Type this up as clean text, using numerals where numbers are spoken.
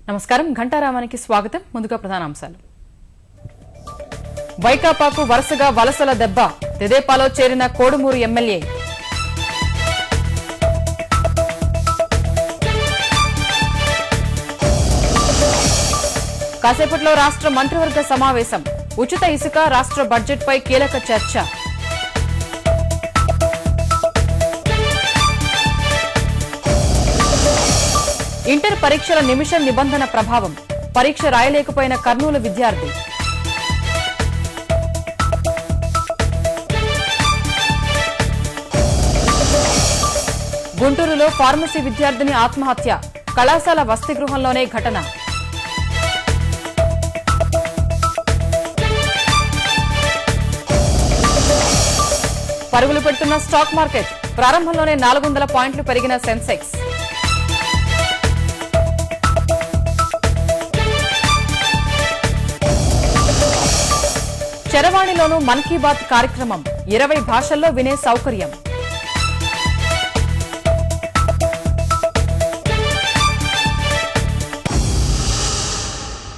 నమస్కారం ఘంటారామానికి స్వాగతం. ముందుగా ప్రధానాంశాలు. వైకాపాకు వరుసగా వలసల దెబ్బ. తెదేపాలో చేరిన కోడుమూరు ఎమ్మెల్యే. కాసేపట్లో రాష్ట్ర మంత్రివర్గ సమావేశం. ఉచిత ఇసుక రాష్ట్ర బడ్జెట్పై కీలక చర్చ. ఇంటర్ పరీక్షల నిమిషం నిబంధన ప్రభావం. పరీక్ష రాయలేకపోయిన కర్నూలు విద్యార్థి. గుంటూరులో ఫార్మసీ విద్యార్థిని ఆత్మహత్య. కళాశాల వసతి గృహంలోనే ఘటన. పరుగులు పెడుతున్న స్టాక్ మార్కెట్. ప్రారంభంలోనే 400 పాయింట్లు పెరిగిన సెన్సెక్స్. చరవాణిలోనూ మన్ కీ బాత్ కార్యక్రమం. 20 భాషల్లో వినే సౌకర్యం.